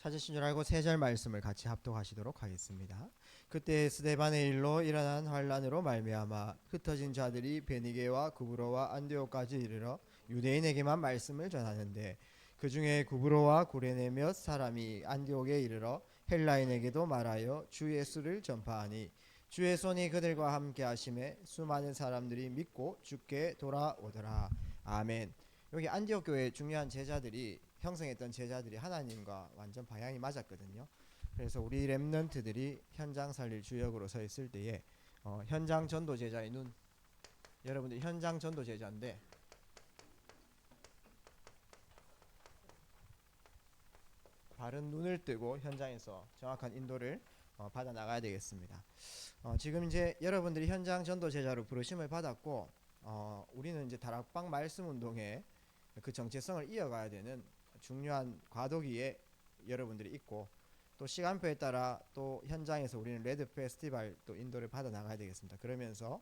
찾으신 줄 알고 세 절 말씀을 같이 합독하시도록 하겠습니다. 그때 스데반의 일로 일어난 환란으로 말미암아 흩어진 자들이 베니게와 구브로와 안디오까지 이르러 유대인에게만 말씀을 전하는데 그 중에 구브로와 구레네 몇 사람이 안디옥에 이르러 헬라인에게도 말하여 주 예수를 전파하니 주의 손이 그들과 함께 하심에 수많은 사람들이 믿고 주께 돌아오더라. 아멘. 여기 안디옥 교회의 중요한 제자들이 형성했던 제자들이 하나님과 완전 방향이 맞았거든요. 그래서 우리 렘넌트들이 현장 살릴 주역으로 서 있을 때에 현장 전도 제자의 눈, 여러분들 현장 전도 제자인데 바른 눈을 뜨고 현장에서 정확한 인도를 받아 나가야 되겠습니다. 지금 이제 여러분들이 현장 전도 제자로 부르심을 받았고 우리는 이제 다락방 말씀 운동에 그 정체성을 이어가야 되는 중요한 과도기에 여러분들이 있고 또 시간표에 따라 또 현장에서 우리는 레드 페스티벌 또 인도를 받아 나가야 되겠습니다. 그러면서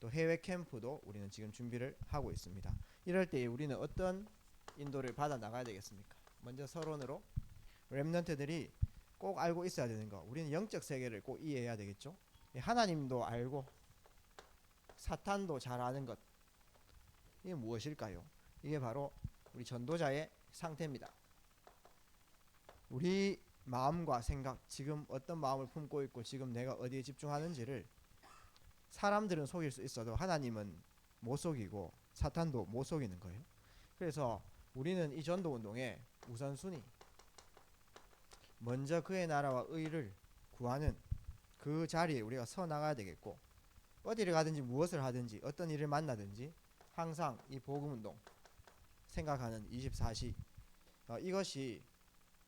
또 해외 캠프도 우리는 지금 준비를 하고 있습니다. 이럴 때 우리는 어떤 인도를 받아 나가야 되겠습니까? 먼저 서론으로 렘넌트들이 꼭 알고 있어야 되는 거, 우리는 영적 세계를 꼭 이해해야 되겠죠. 하나님도 알고 사탄도 잘 아는 것, 이게 무엇일까요? 이게 바로 우리 전도자의 상태입니다. 우리 마음과 생각, 지금 어떤 마음을 품고 있고 지금 내가 어디에 집중하는지를 사람들은 속일 수 있어도 하나님은 못 속이고 사탄도 못 속이는 거예요. 그래서 우리는 이 전도 운동의 우선순위, 먼저 그의 나라와 의를 구하는 그 자리에 우리가 서 나가야 되겠고, 어디를 가든지 무엇을 하든지 어떤 일을 만나든지 항상 이 복음 운동 생각하는 24시, 이것이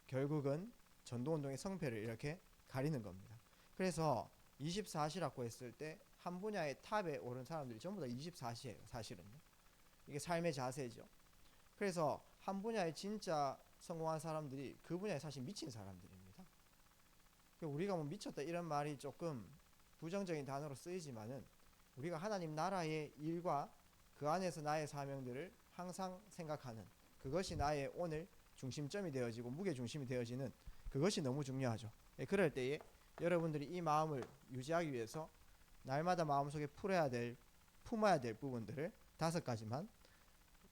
결국은 전도 운동의 성패를 이렇게 가리는 겁니다. 그래서 24시라고 했을 때 한 분야의 탑에 오른 사람들이 전부 다 24시예요. 사실은요. 이게 삶의 자세죠. 그래서 한 분야에 진짜 성공한 사람들이 그 분야에 사실 미친 사람들입니다. 우리가 뭐 미쳤다 이런 말이 조금 부정적인 단어로 쓰이지만은 우리가 하나님 나라의 일과 그 안에서 나의 사명들을 항상 생각하는, 그것이 나의 오늘 중심점이 되어지고 무게 중심이 되어지는 그것이 너무 중요하죠. 그럴 때에 여러분들이 이 마음을 유지하기 위해서 날마다 마음속에 품어야 될 부분들을 5가지만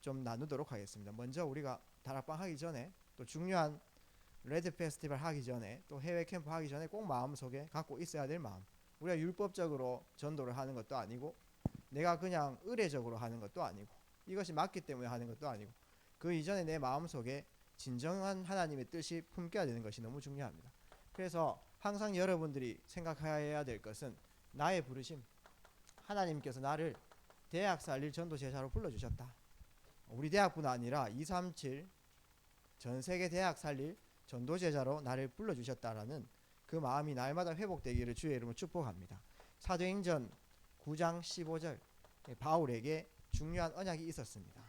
좀 나누도록 하겠습니다. 먼저 우리가 다락방 하기 전에, 또 중요한 레드 페스티벌 하기 전에, 또 해외 캠프 하기 전에 꼭 마음속에 갖고 있어야 될 마음, 우리가 율법적으로 전도를 하는 것도 아니고 내가 그냥 의례적으로 하는 것도 아니고 이것이 맞기 때문에 하는 것도 아니고 그 이전에 내 마음속에 진정한 하나님의 뜻이 품겨야 되는 것이 너무 중요합니다. 그래서 항상 여러분들이 생각해야 될 것은 나의 부르심, 하나님께서 나를 대학 살릴 전도 제자로 불러주셨다. 우리 대학뿐 아니라 237 전세계 대학 살릴 전도 제자로 나를 불러주셨다라는 그 마음이 날마다 회복되기를 주의 이름으로 축복합니다. 사도행전 9장 15절, 바울에게 중요한 언약이 있었습니다.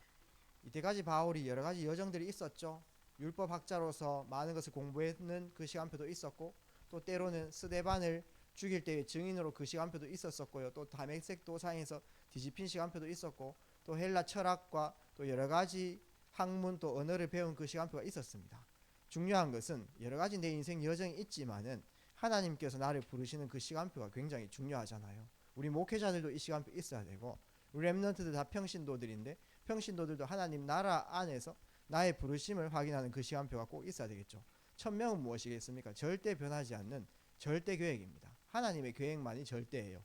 이때까지 바울이 여러 가지 여정들이 있었죠. 율법학자로서 많은 것을 공부했는 그 시간표도 있었고, 또 때로는 스데반을 죽일 때의 증인으로 그 시간표도 있었었고요. 또 다메섹 도상에서 뒤집힌 시간표도 있었고, 또 헬라 철학과 또 여러 가지 학문 또 언어를 배운 그 시간표가 있었습니다. 중요한 것은 여러 가지 내 인생 여정이 있지만은 하나님께서 나를 부르시는 그 시간표가 굉장히 중요하잖아요. 우리 목회자들도 이 시간표 있어야 되고, 우리 렘넌트들 다 평신도들인데 평신도들도 하나님 나라 안에서 나의 부르심을 확인하는 그 시간표가 꼭 있어야 되겠죠. 천명은 무엇이겠습니까? 절대 변하지 않는 절대 계획입니다. 하나님의 계획만이 절대예요.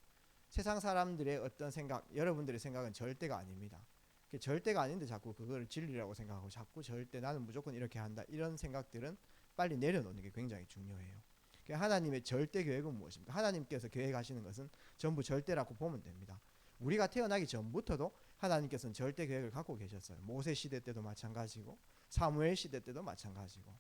세상 사람들의 어떤 생각, 여러분들의 생각은 절대가 아닙니다. 절대가 아닌데 자꾸 그걸 진리라고 생각하고 자꾸 절대 나는 무조건 이렇게 한다, 이런 생각들은 빨리 내려놓는 게 굉장히 중요해요. 하나님의 절대 계획은 무엇입니까? 하나님께서 계획하시는 것은 전부 절대라고 보면 됩니다. 우리가 태어나기 전부터도 하나님께서는 절대 계획을 갖고 계셨어요. 모세 시대 때도 마찬가지고 사무엘 시대 때도 마찬가지고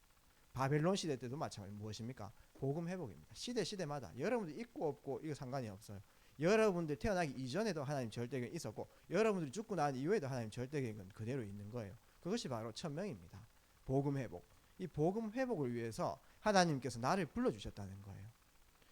바벨론 시대 때도 마찬가지고 무엇입니까? 복음 회복입니다. 시대마다 여러분들 있고 없고 이거 상관이 없어요. 여러분들 태어나기 이전에도 하나님 절대 계획이 있었고 여러분들이 죽고 난 이후에도 하나님 절대 계획은 그대로 있는 거예요. 그것이 바로 천명입니다. 복음 회복. 이 복음 회복을 위해서 하나님께서 나를 불러주셨다는 거예요.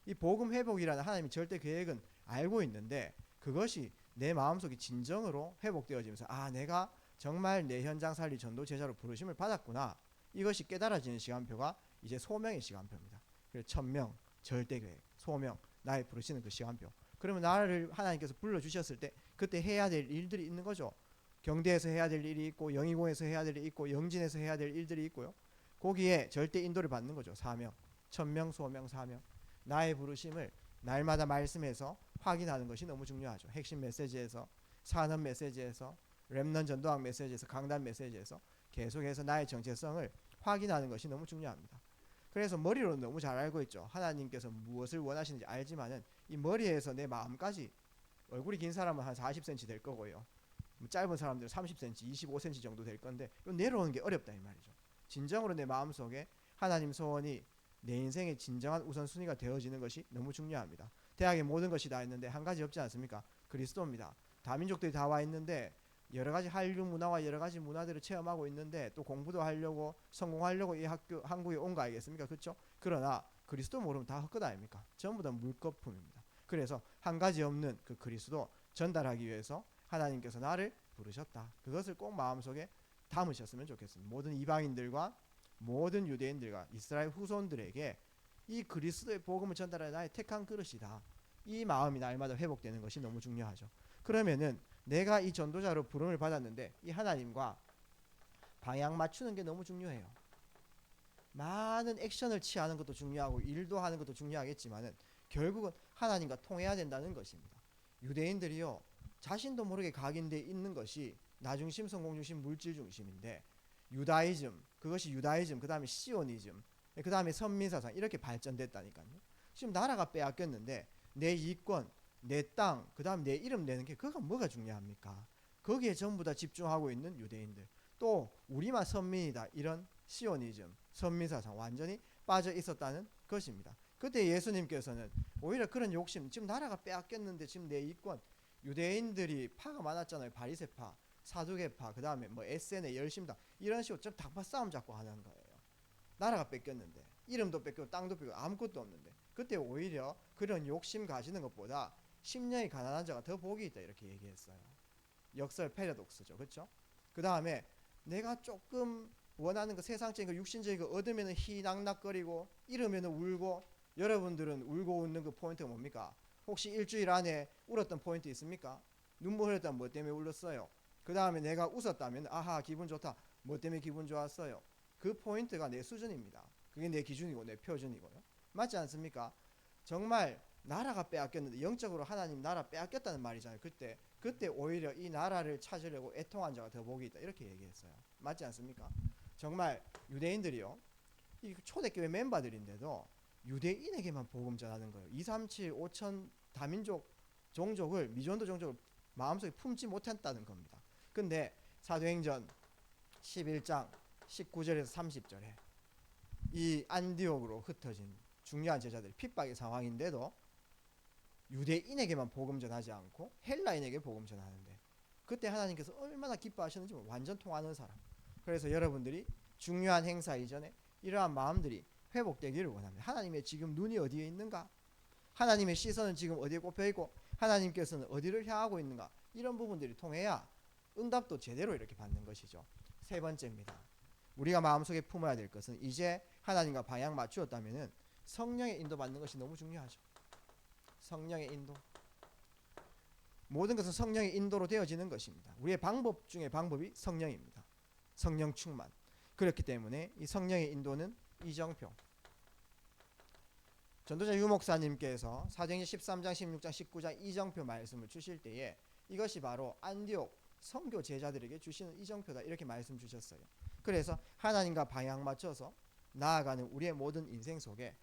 이 복음 회복이라는 하나님의 절대 계획은 알고 있는데 그것이 내 마음속에 진정으로 회복되어지면서 내가 정말 내 현장 살리 전도 제자로 부르심을 받았구나, 이것이 깨달아지는 시간표가 이제 소명의 시간표입니다. 그래서 천명, 절대계획, 소명, 나의 부르시는 그 시간표. 그러면 나를 하나님께서 불러주셨을 때 그때 해야 될 일들이 있는 거죠. 경대에서 해야 될 일이 있고 영희공에서 해야 될 일이 있고 영진에서 해야 될 일들이 있고요. 거기에 절대 인도를 받는 거죠. 사명, 천명, 소명, 사명. 나의 부르심을 날마다 말씀해서 확인하는 것이 너무 중요하죠. 핵심 메시지에서, 산업 메시지에서, 렘넌 전도학 메시지에서, 강단 메시지에서 계속해서 나의 정체성을 확인하는 것이 너무 중요합니다. 그래서 머리로 너무 잘 알고 있죠. 하나님께서 무엇을 원하시는지 알지만은 이 머리에서 내 마음까지, 얼굴이 긴 사람은 한 40cm 될 거고요. 짧은 사람들은 30cm, 25cm 정도 될 건데 내려오는 게 어렵다 이 말이죠. 진정으로 내 마음속에 하나님 소원이 내 인생의 진정한 우선순위가 되어지는 것이 너무 중요합니다. 대학의 모든 것이 다 있는데 한 가지 없지 않습니까? 그리스도입니다. 다민족들이 다 와 있는데 여러 가지 한류 문화와 여러 가지 문화들을 체험하고 있는데 또 공부도 하려고 성공하려고 이 학교 한국에 온 거 아니겠습니까? 그렇죠? 그러나 그리스도 모르면 다 헛것 아닙니까? 전부 다 물거품입니다. 그래서 한 가지 없는 그 그리스도 전달하기 위해서 하나님께서 나를 부르셨다. 그것을 꼭 마음속에 담으셨으면 좋겠습니다. 모든 이방인들과 모든 유대인들과 이스라엘 후손들에게 이 그리스도의 복음을 전달하는 나의 택한 그릇이다. 이 마음이 날마다 회복되는 것이 너무 중요하죠. 그러면은 내가 이 전도자로 부름을 받았는데 이 하나님과 방향 맞추는 게 너무 중요해요. 많은 액션을 취하는 것도 중요하고 일도 하는 것도 중요하겠지만은 결국은 하나님과 통해야 된다는 것입니다. 유대인들이요, 자신도 모르게 각인되어 있는 것이 나중심, 성공중심, 물질중심인데 유다이즘, 그것이 유다이즘, 그 다음에 시오니즘, 그 다음에 선민사상 이렇게 발전됐다니까요. 지금 나라가 빼앗겼는데 내 이권, 내 땅, 그 다음 내 이름 내는 게 그거 뭐가 중요합니까? 거기에 전부 다 집중하고 있는 유대인들, 또 우리만 선민이다 이런 시오니즘, 선민사상 완전히 빠져 있었다는 것입니다. 그때 예수님께서는 오히려 그런 욕심, 지금 나라가 빼앗겼는데 지금 내 이권, 유대인들이 파가 많았잖아요. 바리새파, 사두개파, 그 다음에 뭐 SN의 열심당 이런 식으로 좀 닭파 싸움 잡고 하는 거예요. 나라가 뺏겼는데 이름도 뺏기고 땅도 뺏기고 아무것도 없는데 그때 오히려 그런 욕심 가지는 것보다 심령이 가난한 자가 더 복이 있다 이렇게 얘기했어요. 역설 패러독스죠. 그렇죠? 그 다음에 내가 조금 원하는 그 세상적인 거 육신적인 거 얻으면 희낙낙거리고 잃으면 울고, 여러분들은 울고 웃는 그 포인트가 뭡니까? 혹시 일주일 안에 울었던 포인트 있습니까? 눈물 흘렸다면 뭐 때문에 울었어요? 그 다음에 내가 웃었다면 아하 기분 좋다. 뭐 때문에 기분 좋았어요? 그 포인트가 내 수준입니다. 그게 내 기준이고 내 표준이고요. 맞지 않습니까? 정말 나라가 빼앗겼는데 영적으로 하나님 나라 빼앗겼다는 말이잖아요. 그때 오히려 이 나라를 찾으려고 애통한 자가 더 복이 있다 이렇게 얘기했어요. 맞지 않습니까? 정말 유대인들이요, 이 초대교회 멤버들인데도 유대인에게만 복음 전하는 거예요. 237, 5천 다민족 종족을, 미전도 종족을 마음속에 품지 못했다는 겁니다. 근데 사도행전 11장 19절에서 30절에 이 안디옥으로 흩어진 중요한 제자들이 핍박의 상황인데도 유대인에게만 복음 전하지 않고 헬라인에게 복음 전하는데 그때 하나님께서 얼마나 기뻐하셨는지 완전 통하는 사람. 그래서 여러분들이 중요한 행사 이전에 이러한 마음들이 회복되기를 원합니다. 하나님의 지금 눈이 어디에 있는가? 하나님의 시선은 지금 어디에 꼽혀 있고 하나님께서는 어디를 향하고 있는가? 이런 부분들이 통해야 응답도 제대로 이렇게 받는 것이죠. 세 번째입니다. 우리가 마음속에 품어야 될 것은 이제 하나님과 방향 맞추었다면은 성령의 인도 받는 것이 너무 중요하죠. 성령의 인도. 모든 것은 성령의 인도로 되어지는 것입니다. 우리의 방법 중에 방법이 성령입니다. 성령 충만. 그렇기 때문에 이 성령의 인도는 이정표. 전도자 유목사님께서 사도행전 13장, 16장, 19장 이정표 말씀을 주실 때에 이것이 바로 안디옥 선교 제자들에게 주시는 이정표다 이렇게 말씀 주셨어요. 그래서 하나님과 방향 맞춰서 나아가는 우리의 모든 인생 속에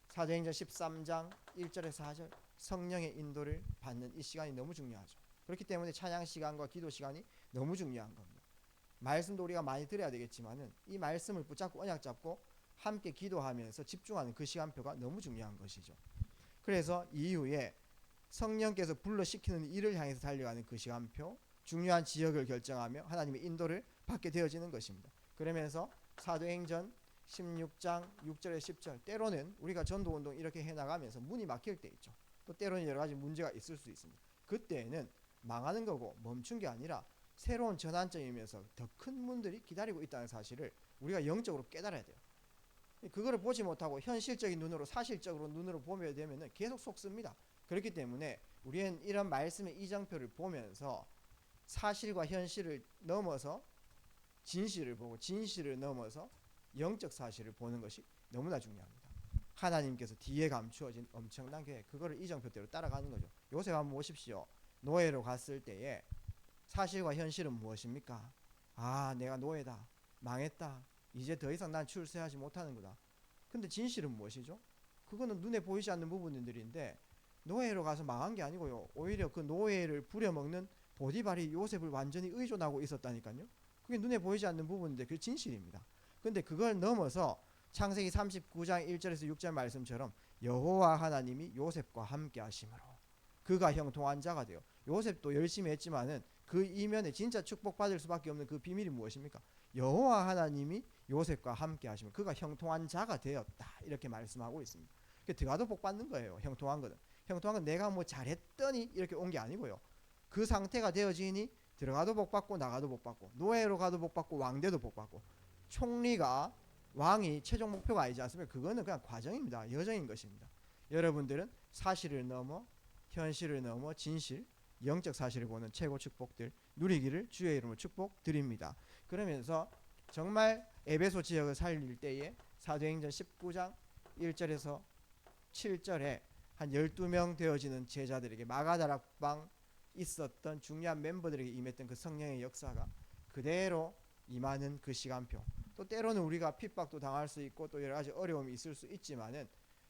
사도행전 13장 1절에서 4절 성령의 인도를 받는 이 시간이 너무 중요하죠. 그렇기 때문에 찬양 시간과 기도 시간이 너무 중요한 겁니다. 말씀도 우리가 많이 들어야 되겠지만은 이 말씀을 붙잡고 언약 잡고 함께 기도하면서 집중하는 그 시간표가 너무 중요한 것이죠. 그래서 이후에 성령께서 불러시키는 일을 향해서 달려가는 그 시간표, 중요한 지역을 결정하며 하나님의 인도를 받게 되어지는 것입니다. 그러면서 사도행전 16장 6절에 10절 때로는 우리가 전도운동 이렇게 해나가면서 문이 막힐 때 있죠. 또 때로는 여러 가지 문제가 있을 수 있습니다. 그때에는 망하는 거고 멈춘 게 아니라 새로운 전환점이면서 더 큰 문들이 기다리고 있다는 사실을 우리가 영적으로 깨달아야 돼요. 그거를 보지 못하고 현실적인 눈으로 사실적으로 눈으로 보게 되면 계속 속습니다. 그렇기 때문에 우리는 이런 말씀의 이정표를 보면서 사실과 현실을 넘어서 진실을 보고 진실을 넘어서 영적 사실을 보는 것이 너무나 중요합니다. 하나님께서 뒤에 감추어진 엄청난 계획, 그거를 이정표대로 따라가는 거죠. 요셉 한번 보십시오. 노예로 갔을 때에 사실과 현실은 무엇입니까? 아, 내가 노예다, 망했다, 이제 더 이상 난 출세하지 못하는구나. 근데 진실은 무엇이죠? 그거는 눈에 보이지 않는 부분들인데 노예로 가서 망한 게 아니고요, 오히려 그 노예를 부려먹는 보디발이 요셉을 완전히 의존하고 있었다니까요. 그게 눈에 보이지 않는 부분인데 그게 진실입니다. 근데 그걸 넘어서 창세기 39장 1절에서 6절 말씀처럼 여호와 하나님이 요셉과 함께 하심으로 그가 형통한 자가 되어, 요셉도 열심히 했지만은 그 이면에 진짜 축복받을 수밖에 없는 그 비밀이 무엇입니까? 여호와 하나님이 요셉과 함께 하시면 그가 형통한 자가 되었다, 이렇게 말씀하고 있습니다. 들어가도 복 받는 거예요. 형통한 거는, 형통한 건 내가 뭐 잘했더니 이렇게 온 게 아니고요, 그 상태가 되어지니 들어가도 복 받고 나가도 복 받고 노예로 가도 복 받고 왕대도 복 받고, 총리가 왕이 최종 목표가 아니지 않습니까? 그거는 그냥 과정입니다. 여정인 것입니다. 여러분들은 사실을 넘어 현실을 넘어 진실, 영적 사실을 보는 최고 축복들 누리기를 주의 이름으로 축복드립니다. 그러면서 정말 에베소 지역을 살릴 때에 사도행전 19장 1절에서 7절에 한 12명 되어지는 제자들에게 마가다락방 있었던 중요한 멤버들에게 임했던 그 성령의 역사가 그대로 임하는 그 시간표, 또 때로는 우리가 핍박도 당할 수 있고 또 여러 가지 어려움이 있을 수 있지만은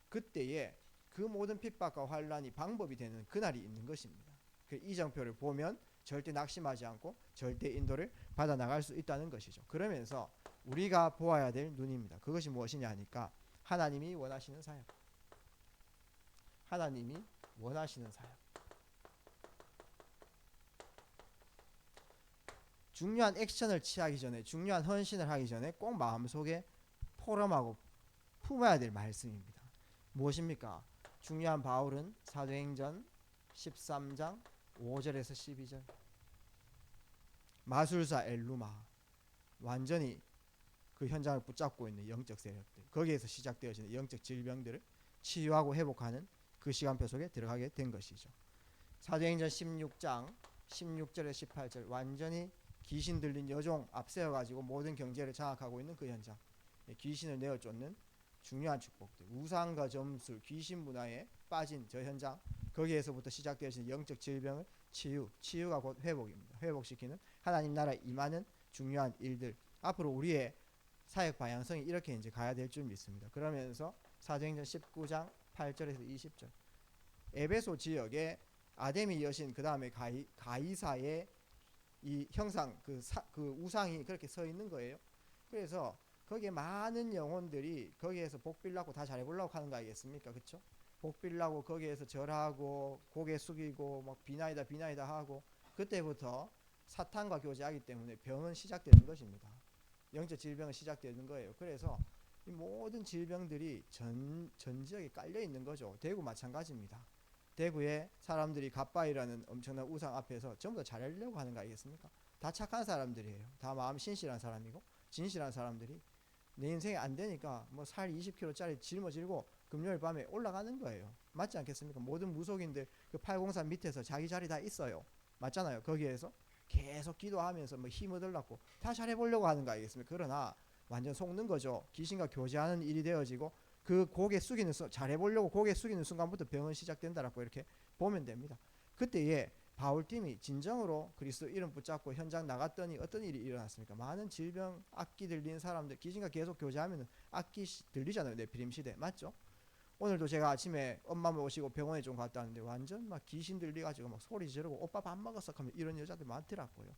그때에 그 모든 핍박과 환란이 방법이 되는 그날이 있는 것입니다. 그 이정표를 보면 절대 낙심하지 않고 절대 인도를 받아 나갈 수 있다는 것이죠. 그러면서 우리가 보아야 될 눈입니다. 그것이 무엇이냐 하니까 하나님이 원하시는 사역, 하나님이 원하시는 사역. 중요한 액션을 취하기 전에, 중요한 헌신을 하기 전에 꼭 마음속에 포럼하고 품어야 될 말씀입니다. 무엇입니까? 중요한 바울은 사도행전 13장 5절에서 12절, 마술사 엘루마, 완전히 그 현장을 붙잡고 있는 영적 세력들, 거기에서 시작되어지는 영적 질병들을 치유하고 회복하는 그 시간표 속에 들어가게 된 것이죠. 사도행전 16장 16절에서 18절, 완전히 귀신 들린 여종 앞세워가지고 모든 경제를 장악하고 있는 그 현장, 귀신을 내어 쫓는 중요한 축복들, 우상과 점술, 귀신 문화에 빠진 저 현장, 거기에서부터 시작되어지는 영적 질병을 치유가 곧 회복입니다. 회복시키는 하나님 나라에 임하는 중요한 일들, 앞으로 우리의 사역 방향성이 이렇게 이제 가야 될 줄 믿습니다. 그러면서 사도행전 19장 8절에서 20절, 에베소 지역에 아데미 여신, 그 다음에 가이사의 이 형상, 그 우상이 그렇게 서 있는 거예요. 그래서 거기에 많은 영혼들이 거기에서 복빌라고 다 잘해보려고 하는 거 아니겠습니까? 그렇죠? 복빌라고 거기에서 절하고 고개 숙이고 막 비나이다 하고, 그때부터 사탄과 교제하기 때문에 병은 시작되는 것입니다. 영적 질병은 시작되는 거예요. 그래서 이 모든 질병들이 전 지역에 깔려 있는 거죠. 대구 마찬가지입니다. 대구에 사람들이 갓바이라는 엄청난 우상 앞에서 전부 다 잘하려고 하는 거 아니겠습니까? 다 착한 사람들이에요. 다 마음 신실한 사람이고 진실한 사람들이 내 인생에 안 되니까 뭐 살 20kg짜리 짊어지고 금요일 밤에 올라가는 거예요. 맞지 않겠습니까? 모든 무속인들 그 803 밑에서 자기 자리 다 있어요. 맞잖아요. 거기에서 계속 기도하면서 뭐 힘 얻으려고 다 잘해보려고 하는 거 아니겠습니까? 그러나 완전 속는 거죠. 귀신과 교제하는 일이 되어지고 그 고개 숙이는, 잘해보려고 고개 숙이는 순간부터 병은 시작된다라고 이렇게 보면 됩니다. 그때에 바울팀이 진정으로 그리스도 이름 붙잡고 현장 나갔더니 어떤 일이 일어났습니까? 많은 질병, 악기 들린 사람들, 귀신과 계속 교제하면 악기 들리잖아요. 네피림 시대 맞죠? 오늘도 제가 아침에 엄마 모시고 병원에 좀 갔다 왔는데 완전 막 귀신 들려가지고 막 소리 지르고 오빠 밥 먹었어 하면 이런 여자들 많더라고요.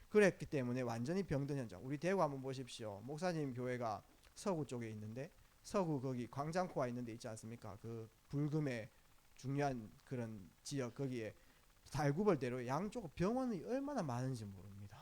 그랬기 때문에 완전히 병든 현장. 우리 대구 한번 보십시오. 목사님 교회가 서구 쪽에 있는데, 서구 거기 광장포가 있는 데 있지 않습니까? 그 불금의 중요한 그런 지역, 거기에 달구벌대로 양쪽 병원이 얼마나 많은지 모릅니다.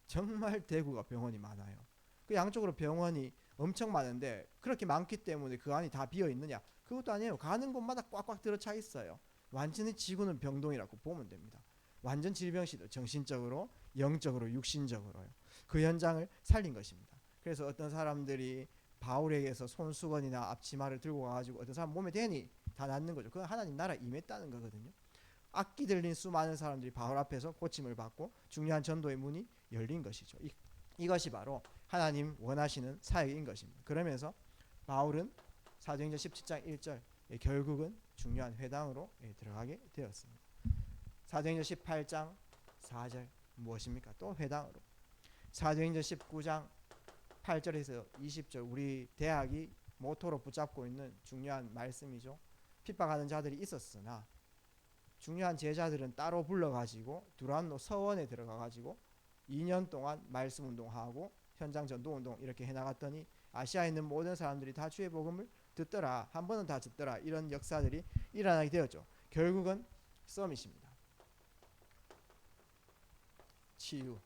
정말 대구가 병원이 많아요. 그 양쪽으로 병원이 엄청 많은데 그렇게 많기 때문에 그 안이 다 비어 있느냐? 그것도 아니에요. 가는 곳마다 꽉꽉 들어차 있어요. 완전히 지구는 병동이라고 보면 됩니다. 완전 질병시들, 정신적으로, 영적으로, 육신적으로요. 그 현장을 살린 것입니다. 그래서 어떤 사람들이 바울에게서 손수건이나 앞치마를 들고 가가지고 어떤 사람 몸에 대니 다 낫는 거죠. 그건 하나님 나라 임했다는 거거든요. 악기 들린 수많은 사람들이 바울 앞에서 고침을 받고 중요한 전도의 문이 열린 것이죠. 이것이 바로 하나님 원하시는 사역인 것입니다. 그러면서 바울은 사도행전 17장 1절 결국은 중요한 회당으로 들어가게 되었습니다. 사도행전 18장 4절 무엇입니까? 또 회당으로. 사도행전 19장 8절에서 20절 우리 대학이 모토로 붙잡고 있는 중요한 말씀이죠. 핍박하는 자들이 있었으나 중요한 제자들은 따로 불러가지고 두란노 서원에 들어가가지고 2년 동안 말씀 운동하고 현장 전도 운동 이렇게 해나갔더니 아시아에 있는 모든 사람들이 다 주의 복음을 듣더라. 한 번은 다 듣더라. 이런 역사들이 일어나게 되었죠. 결국은 서밋입니다. 치유.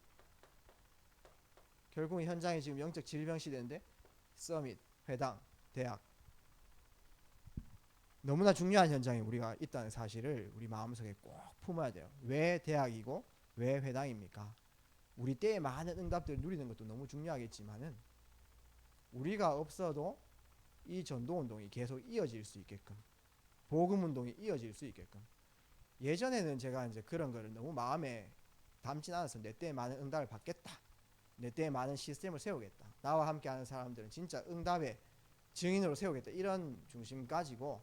결국은 현장이 지금 영적 질병 시대인데 서밋, 회당, 대학 너무나 중요한 현장에 우리가 있다는 사실을 우리 마음속에 꼭 품어야 돼요. 왜 대학이고 왜 회당입니까? 우리 때에 많은 응답들을 누리는 것도 너무 중요하겠지만은 우리가 없어도 이 전도운동이 계속 이어질 수 있게끔 복음운동이 이어질 수 있게끔 예전에는 제가 이제 그런 거를 너무 마음에 담진 않아서 내 때에 많은 응답을 받겠다. 내 때에 많은 시스템을 세우겠다. 나와 함께하는 사람들은 진짜 응답의 증인으로 세우겠다. 이런 중심 가지고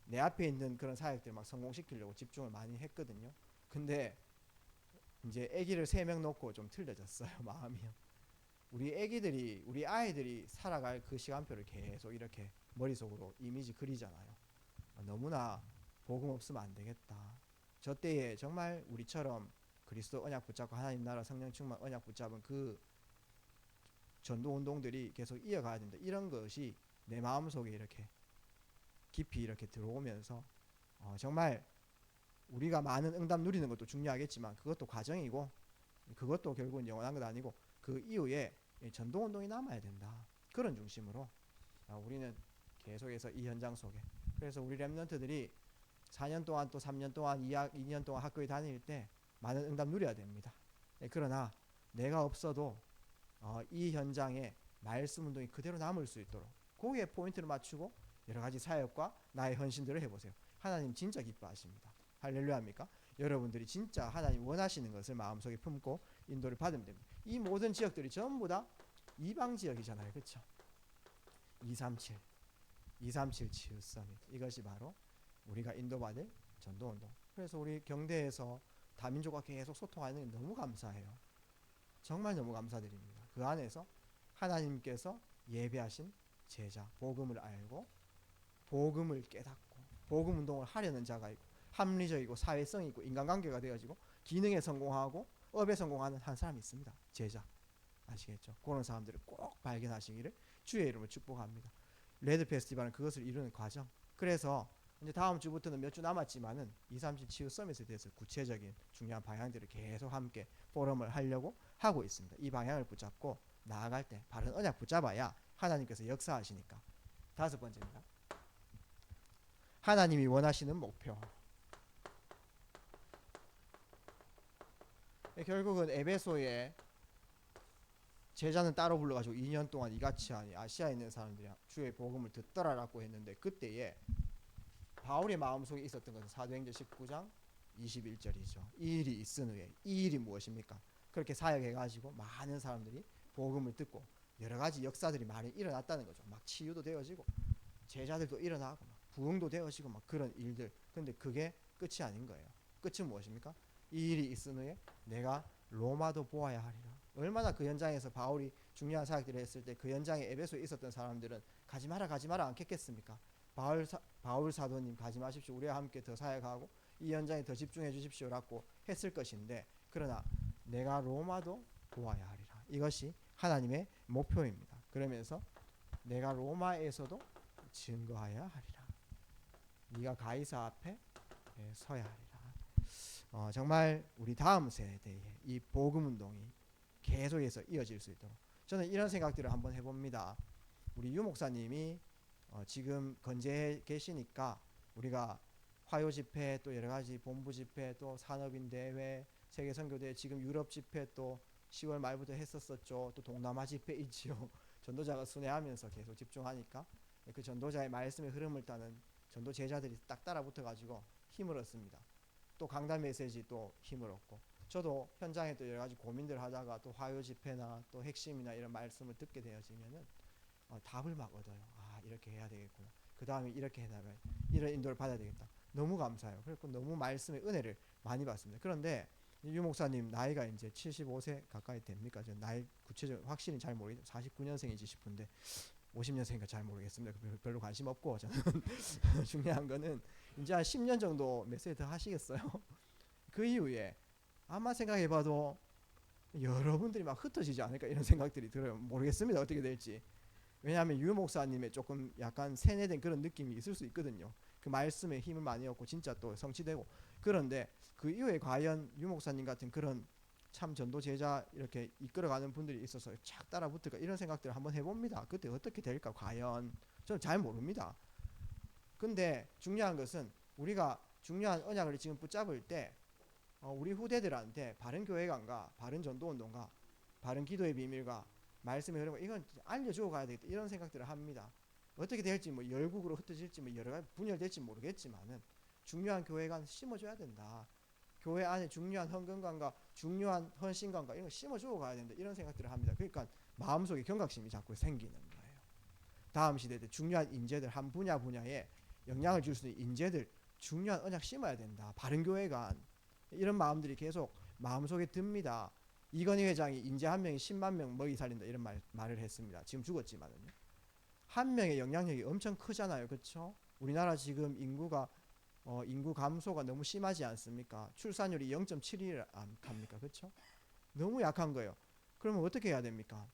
내 앞에 있는 그런 사역들 막 성공시키려고 집중을 많이 했거든요. 근데 이제 아기를 3명 놓고 좀 틀려졌어요. 마음이요. 우리 아이들이 살아갈 그 시간표를 계속 이렇게 머릿속으로 이미지 그리잖아요. 너무나 복음 없으면 안 되겠다. 저 때에 정말 우리처럼 그리스도 언약 붙잡고 하나님 나라 성령 충만 언약 붙잡은 그 전도 운동들이 계속 이어가야 된다. 이런 것이 내 마음속에 이렇게 깊이 이렇게 들어오면서 정말 우리가 많은 응답 누리는 것도 중요하겠지만 그것도 과정이고 그것도 결국은 영원한 건 아니고 그 이후에 전도 운동이 남아야 된다. 그런 중심으로 우리는 계속해서 이 현장 속에 그래서 우리 렘넌트들이 4년 동안 또 3년 동안 2년 동안 학교에 다닐 때 많은 응답 누려야 됩니다. 그러나 내가 없어도 이 현장에 말씀 운동이 그대로 남을 수 있도록 거기에 포인트를 맞추고 여러 가지 사역과 나의 헌신들을 해보세요. 하나님 진짜 기뻐하십니다. 할렐루야입니까? 여러분들이 진짜 하나님 원하시는 것을 마음속에 품고 인도를 받으면 됩니다. 이 모든 지역들이 전부 다 이방 지역이잖아요. 그렇죠? 237 치유 서밋 이것이 바로 우리가 인도받을 전도운동. 그래서 우리 경대에서 다민족과 계속 소통하는 게 너무 감사해요. 정말 너무 감사드립니다. 그 안에서 하나님께서 예배하신 제자, 복음을 알고 복음을 깨닫고 복음 운동을 하려는 자가 있고 합리적이고 사회성이 있고 인간관계가 되어지고 기능에 성공하고 업에 성공하는 한 사람이 있습니다. 제자. 아시겠죠? 그런 사람들을 꼭 발견하시기를 주의 이름으로 축복합니다. 레드 페스티벌은 그것을 이루는 과정. 그래서 이제 다음 주부터는 몇 주 남았지만은 237 치유 서밋에 대해서 구체적인 중요한 방향들을 계속 함께 포럼을 하려고 하고 있습니다. 이 방향을 붙잡고 나아갈 때 바른 언약 붙잡아야 하나님께서 역사하시니까. 5번째입니다. 하나님이 원하시는 목표. 결국은 에베소에 제자는 따로 불러가지고 2년 동안 이같이 하니 아시아에 있는 사람들이 주의 복음을 듣더라라고 했는데 그때에 바울의 마음속에 있었던 것은 사도행전 19장 21절이죠. 이 일이 있은 후에 이 일이 무엇입니까? 그렇게 사역해가지고 많은 사람들이 복음을 듣고 여러 가지 역사들이 많이 일어났다는 거죠. 막 치유도 되어지고 제자들도 일어나고 막 부흥도 되어지고 막 그런 일들. 근데 그게 끝이 아닌 거예요. 끝은 무엇입니까? 이 일이 있은 후에 내가 로마도 보아야 하리라. 얼마나 그 현장에서 바울이 중요한 사역들을 했을 때 그 현장에 에베소에 있었던 사람들은 가지 마라 않겠겠습니까? 바울 사도님 가지 마십시오. 우리와 함께 더 사역하고 이 현장에 더 집중해 주십시오라고 했을 것인데 그러나 내가 로마도 보아야 하리라. 이것이 하나님의 목표입니다. 그러면서 내가 로마에서도 증거하여야 하리라. 네가 가이사 앞에 서야 하리라. 정말 우리 다음 세대에 이 복음 운동이 계속해서 이어질 수 있도록 저는 이런 생각들을 한번 해봅니다. 우리 유 목사님이 지금 건재해 계시니까 우리가 화요 집회 또 여러 가지 본부 집회 또 산업인 대회 세계 선교대 지금 유럽 집회 또 10월 말부터 했었었죠. 또 동남아 집회 있지요. 전도자가 순회하면서 계속 집중하니까 그 전도자의 말씀의 흐름을 따는 전도 제자들이 딱 따라 붙어가지고 힘을 얻습니다. 또 강단 메시지 또 힘을 얻고, 저도 현장에 또 여러 가지 고민들 하다가 또 화요 집회나 또 핵심이나 이런 말씀을 듣게 되어지면은 답을 막 얻어요. 아, 이렇게 해야 되겠구나. 그 다음에 이렇게 해나가야, 이런 인도를 받아야 되겠다. 너무 감사해요. 그리고 너무 말씀의 은혜를 많이 받습니다. 그런데 유 목사님 나이가 이제 75세 가까이 됩니까? 저 나이 구체적으로 확실히 잘 모르겠어요. 49년생인지 싶은데 50년생인가 잘 모르겠습니다. 별로 관심 없고, 저는 중요한 거는 이제 한 10년 정도 메시지 더 하시겠어요. 그 이후에 아마 생각해봐도 여러분들이 막 흩어지지 않을까 이런 생각들이 들어요. 모르겠습니다. 어떻게 될지. 왜냐하면 유 목사님의 조금 약간 세뇌된 그런 느낌이 있을 수 있거든요. 그 말씀에 힘을 많이 얻고 진짜 또 성취되고. 그런데 그 이후에 과연 유 목사님 같은 그런 참 전도 제자 이렇게 이끌어가는 분들이 있어서 착 따라 붙을까 이런 생각들을 한번 해봅니다. 그때 어떻게 될까 과연. 저는 잘 모릅니다. 근데 중요한 것은 우리가 중요한 언약을 지금 붙잡을 때 우리 후대들한테 바른 교회관과 바른 전도운동과 바른 기도의 비밀과 말씀의 흐름, 이건 알려주고 가야 되겠다 이런 생각들을 합니다. 어떻게 될지 뭐 열국으로 흩어질지 뭐 여러 가지 분열될지 모르겠지만은 중요한 교회관 심어줘야 된다. 교회 안에 중요한 헌금관과 중요한 헌신관과 이런 거 심어주고 가야 된다 이런 생각들을 합니다. 그러니까 마음속에 경각심이 자꾸 생기는 거예요. 다음 시대 때 중요한 인재들, 한 분야에 영향을 줄 수 있는 인재들, 중요한 언약 심어야 된다. 바른 교회관, 이런 마음들이 계속 마음속에 듭니다. 이건희 회장이 인재 한 명이 10만 명 먹이 살린다 이런 말을 했습니다. 지금 죽었지만은요. 한 명의 영향력이 엄청 크잖아요. 그렇죠? 우리나라 지금 인구 감소가 너무 심하지 않습니까? 출산율이 0.7을 안 합니까? 그렇죠? 너무 약한 거예요. 그러면 어떻게 해야 됩니까?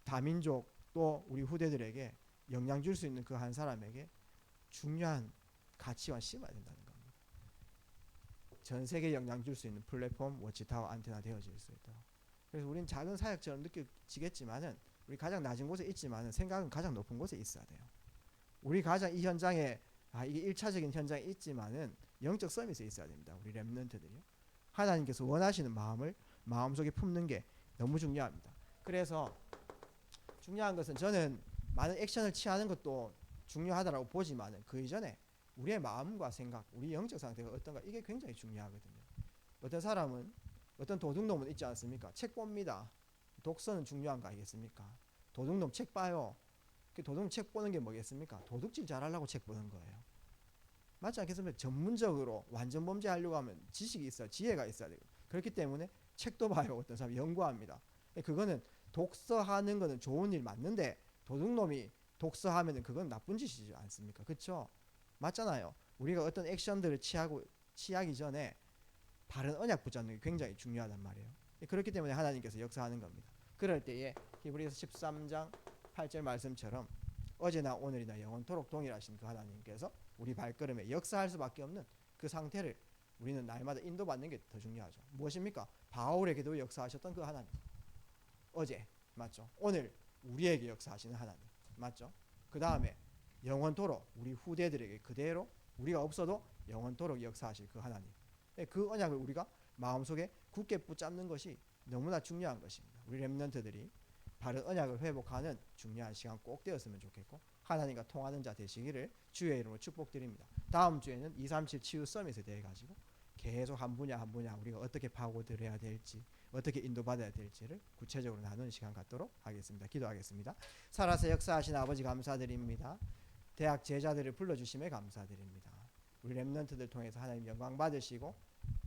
다민족 또 우리 후대들에게 영향 줄 수 있는 그 한 사람에게 중요한 가치관 심어야 된다는 겁니다. 전 세계에 영향 줄 수 있는 플랫폼, 워치타워, 안테나 되어질 수 있도록. 그래서 우리는 작은 사역처럼 느껴지겠지만은 우리 가장 낮은 곳에 있지만은 생각은 가장 높은 곳에 있어야 돼요. 우리 가장 이 현장에 이게 1차적인 현장에 있지만은 영적 서밋에 있어야 됩니다. 우리 렘넌트들이요. 하나님께서 원하시는 마음을 마음속에 품는 게 너무 중요합니다. 그래서 중요한 것은 저는 많은 액션을 취하는 것도 중요하다고 보지만은 그 이전에 우리의 마음과 생각, 우리 영적 상태가 어떤가 이게 굉장히 중요하거든요. 어떤 사람은 어떤 도둑놈은 있지 않습니까? 책 봅니다. 독서는 중요한 거 아니겠습니까? 도둑놈 책 봐요. 그 도둑놈 책 보는 게 뭐겠습니까? 도둑질 잘하려고 책 보는 거예요. 맞지 않겠습니까? 전문적으로 완전 범죄하려고 하면 지식이 있어야, 지혜가 있어야 되고, 그렇기 때문에 책도 봐요. 어떤 사람이 연구합니다. 그거는 독서하는 거는 좋은 일 맞는데 도둑놈이 독서하면은 그건 나쁜 짓이지 않습니까? 그렇죠? 맞잖아요. 우리가 어떤 액션들을 취하기 전에 바른 언약 붙잡는 게 굉장히 중요하단 말이에요. 그렇기 때문에 하나님께서 역사하는 겁니다. 그럴 때에 히브리서 13장 8절 말씀처럼 어제나 오늘이나 영원토록 동일하신 그 하나님께서 우리 발걸음에 역사할 수밖에 없는 그 상태를 우리는 날마다 인도받는 게 더 중요하죠. 무엇입니까? 바울에게도 역사하셨던 그 하나님. 어제 맞죠? 오늘 우리에게 역사하시는 하나님 맞죠? 그 다음에 영원토록 우리 후대들에게 그대로 우리가 없어도 영원토록 역사하실 그 하나님. 그 언약을 우리가 마음속에 굳게 붙잡는 것이 너무나 중요한 것입니다. 우리 렘넌트들이 바른 언약을 회복하는 중요한 시간 꼭 되었으면 좋겠고 하나님과 통하는 자 되시기를 주의 이름으로 축복드립니다. 다음 주에는 237 치유 서밋에 대해 가지고 계속 한 분야 우리가 어떻게 파고들어야 될지 어떻게 인도받아야 될지를 구체적으로 나누는 시간 갖도록 하겠습니다. 기도하겠습니다. 살아서 역사하신 아버지 감사드립니다. 대학 제자들을 불러주심에 감사드립니다. 우리 렘넌트들 통해서 하나님 영광 받으시고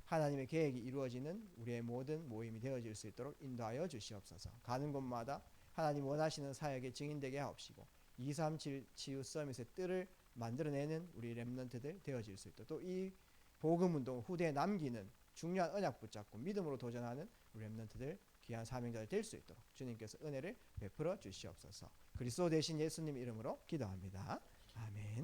하나님의 계획이 이루어지는 우리의 모든 모임이 되어질 수 있도록 인도하여 주시옵소서. 가는 곳마다 하나님 원하시는 사역의 증인되게 하옵시고 237 치유 서밋의 뜰을 만들어내는 우리 렘넌트들 되어질 수 있도록 또 이 복음운동 후대에 남기는 중요한 언약 붙잡고 믿음으로 도전하는 우리 렘넌트들 귀한 사명자들 될 수 있도록 주님께서 은혜를 베풀어 주시옵소서. 그리스도 되신 예수님 이름으로 기도합니다. 아멘.